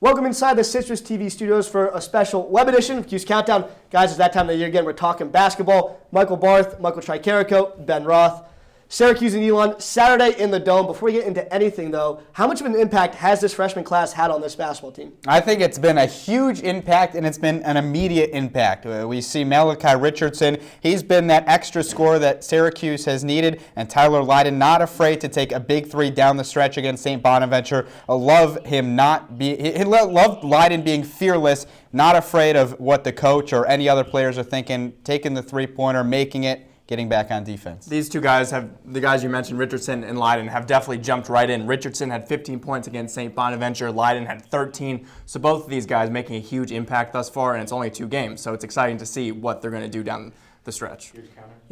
Welcome inside the Citrus TV studios for a special web edition of Q's Countdown. Guys, it's that time of the year again. We're talking basketball. Michael Barth, Michael Tricarico, Ben Roth. Syracuse and Elon, Saturday in the Dome. Before we get into anything, though, how much of an impact has this freshman class had on this basketball team? I think it's been a huge impact, and it's been an immediate impact. We see Malachi Richardson. He's been that extra scorer that Syracuse has needed, and Tyler Lydon not afraid to take a big three down the stretch against St. Bonaventure. I love him loved Lydon being fearless, not afraid of what the coach or any other players are thinking, taking the three-pointer, making it, getting back on defense. These two guys the guys you mentioned, Richardson and Lydon, have definitely jumped right in. Richardson had 15 points against St. Bonaventure. Lydon had 13. So both of these guys making a huge impact thus far, and it's only 2 games. So it's exciting to see what they're going to do down the stretch.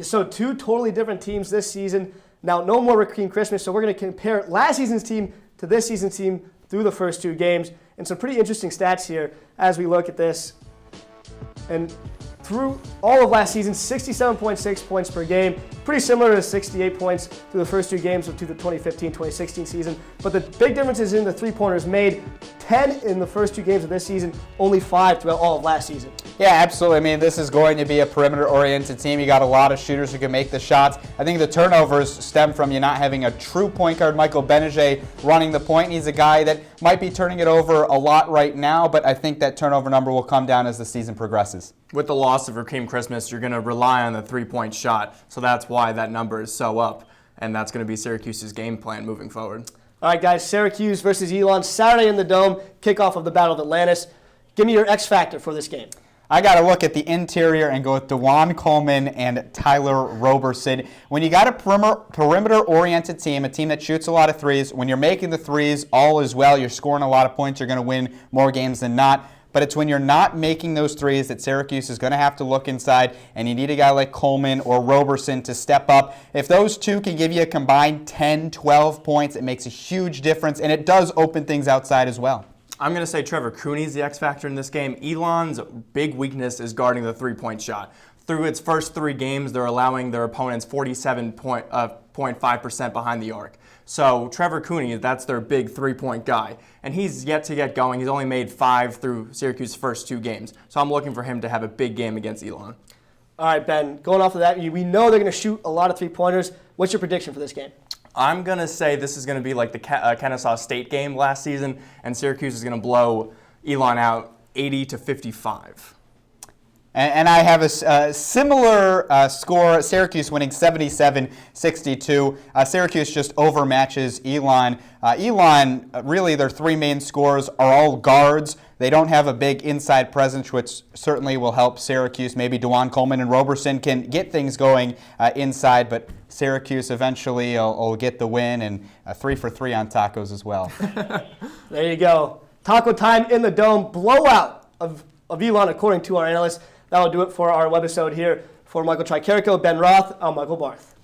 So 2 totally different teams this season. Now, no more Rakeem Christmas, so we're going to compare last season's team to this season's team through the first 2 games. And some pretty interesting stats here as we look at this. And through all of last season, 67.6 points per game, pretty similar to 68 points through the first 2 games of the 2015-2016 season. But the big difference is in the three-pointers made. 10 in the first 2 games of this season, only 5 throughout all of last season. Yeah, absolutely. I mean, this is going to be a perimeter-oriented team. You got a lot of shooters who can make the shots. I think the turnovers stem from you not having a true point guard, Michael Benege, running the point. He's a guy that might be turning it over a lot right now, but I think that turnover number will come down as the season progresses. With the loss of Rakeem Christmas, you're going to rely on the three-point shot, so that's why that number is so up, and that's going to be Syracuse's game plan moving forward. All right, guys, Syracuse versus Elon, Saturday in the Dome, kickoff of the Battle of Atlantis. Give me your X factor for this game. I got to look at the interior and go with DeJuan Coleman and Tyler Roberson. When you got a perimeter-oriented team, a team that shoots a lot of threes, when you're making the threes, all is well. You're scoring a lot of points. You're going to win more games than not. But it's when you're not making those threes that Syracuse is going to have to look inside, and you need a guy like Coleman or Roberson to step up. If those two can give you a combined 10, 12 points, it makes a huge difference, and it does open things outside as well. I'm going to say Trevor Cooney's the X factor in this game. Elon's big weakness is guarding the three-point shot. Through its first 3 games, they're allowing their opponents 47.5% behind the arc. So Trevor Cooney, that's their big three-point guy. And he's yet to get going. He's only made 5 through Syracuse's first 2 games. So I'm looking for him to have a big game against Elon. All right, Ben, going off of that, we know they're going to shoot a lot of three-pointers. What's your prediction for this game? I'm going to say this is going to be like the Kennesaw State game last season, and Syracuse is going to blow Elon out 80-55. And I have a similar score, Syracuse winning 77-62. Syracuse just overmatches Elon. Elon, really their 3 main scorers are all guards. They don't have a big inside presence, which certainly will help Syracuse. Maybe DeJuan Coleman and Roberson can get things going inside, but Syracuse eventually will get the win, and 3 for 3 on tacos as well. There you go. Taco time in the Dome. Blowout of Elon, according to our analysts. That'll do it for our webisode here. For Michael Tricarico, Ben Roth, I'm Michael Barth.